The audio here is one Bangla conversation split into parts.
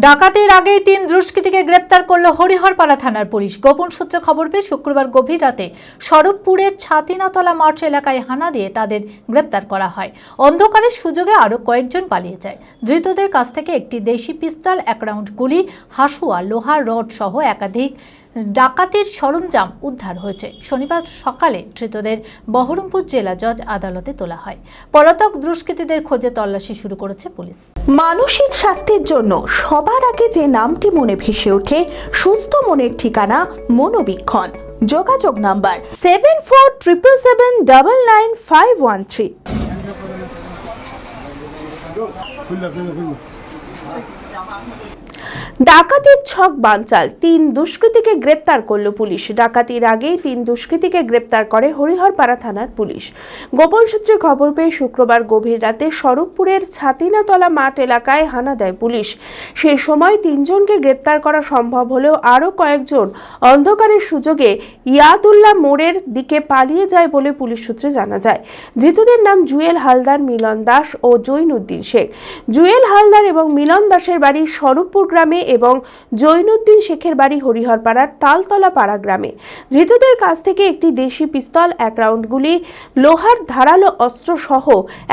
ডাকাতির আগেই ৩ দুষ্কৃতীকে গ্রেপ্তার করল হরিহরপাড়া থানার পুলিশ। গোপন সূত্রে খবর পেয়ে শুক্রবার গভীর রাতে স্বরূপপুরের ছাতিনাতলা মাঠ এলাকায় হানা দিয়ে তাদের গ্রেপ্তার করা হয়। অন্ধকারের সুযোগে আরও কয়েকজন পালিয়ে যায়। ধৃতদের কাছ থেকে একটি দেশি পিস্তল, 1 রাউন্ড গুলি, হাসুয়া, লোহার রড সহ একাধিক ডাকাতির সরঞ্জাম উদ্ধার হয়েছে। শনিবার সকালে ধৃতদের বহরমপুর জেলা জজ আদালতে তোলা হয়। পলাতক দুষ্কৃতীদের খোঁজে তল্লাশি শুরু করেছে পুলিশ। মানসিক স্বাস্থ্যের জন্য সবার আগে যে নামটি মনে ভেসে ওঠে, সুস্থ মনের ঠিকানা মনোবীক্ষণ। যোগাযোগ নাম্বার 7477799513। ডাকাতির ছক বানচাল, 3 দুষ্কৃতীকে গ্রেপ্তার করল পুলিশ। ডাকাতির আগেই 3 দুষ্কৃতীকে গ্রেপ্তার করে হরিহরপাড়া থানার পুলিশ। গোপন সূত্রে খবর পেয়ে শুক্রবার গভীর রাতে স্বরূপপুরের ছাতিনাতলা মাঠ এলাকায় হানা দেয় পুলিশ। সেই সময় 3 জনকে গ্রেপ্তার করা সম্ভব হলেও আরও কয়েকজন অন্ধকারের সুযোগে ইয়াদুল্লাহ মোড়ের দিকে পালিয়ে যায় বলে পুলিশ সূত্রে জানা যায়। ধৃতদের নাম জুয়েল হালদার, মিলন দাস ও জৈনুদ্দিন শেখ। জুয়েল হালদার এবং মিলন দাসের বাড়ি স্বরূপপুর গ্রামে এবং জৈনুদ্দিন শেখের বাড়ি হরিহরপাড়ার তালতলা পাড়া গ্রামে। ধৃতদের কাছ থেকে একটি দেশি পিস্তল, 1 রাউন্ড গুলি, লোহার ধারালো অস্ত্র সহ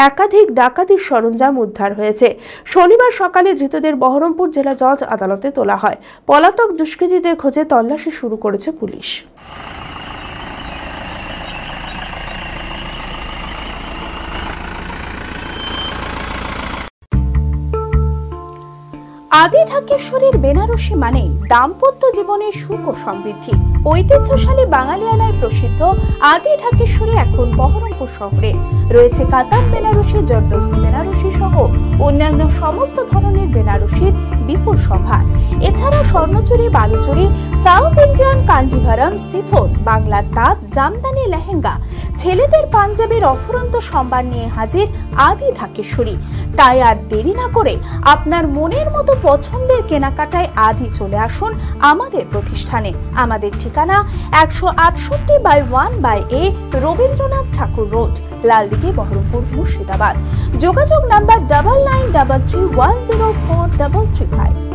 একাধিক ডাকাতির সরঞ্জাম উদ্ধার হয়েছে। শনিবার সকালে ধৃতদের বহরমপুর জেলা জজ আদালতে তোলা হয়। পলাতক দুষ্কৃতীদের খোঁজে তল্লাশি শুরু করেছে পুলিশ। আদি ঢাকেশ্বরীর বেনারসি মানে দাম্পত্য জীবনের সুখ ও সমৃদ্ধি। ঐতিহ্যশালী বাঙালিয়ানায় প্রসিদ্ধ আদি ঢাকেশ্বরী এখন বহরমপুর শহরে রয়েছে। কাতান বেনারসি, জরদৌসি বেনারসি সহ অন্যান্য সমস্ত ধরনের বেনারসির বিপুল সম্ভার। এছাড়া Swarnachuri, Baluchari, south Indian Kanjivaram, chiffon, বাংলার তাঁত, জামদানি, লেহেঙ্গা, ছেলেদের পাঞ্জাবির অফুরন্ত সম্ভার নিয়ে হাজির আদি ঢাকেশ্বরী। তাই আর দেরি না করে আপনার মনের মতো পছন্দের কেনাকাটায় আজই চলে আসুন আমাদের প্রতিষ্ঠানে। আমাদের ঠিকানা 168/1/A রবীন্দ্রনাথ ঠাকুর রোড, লালদিঘি, বহরমপুর, মুর্শিদাবাদ। যোগাযোগ নাম্বার 9933104335।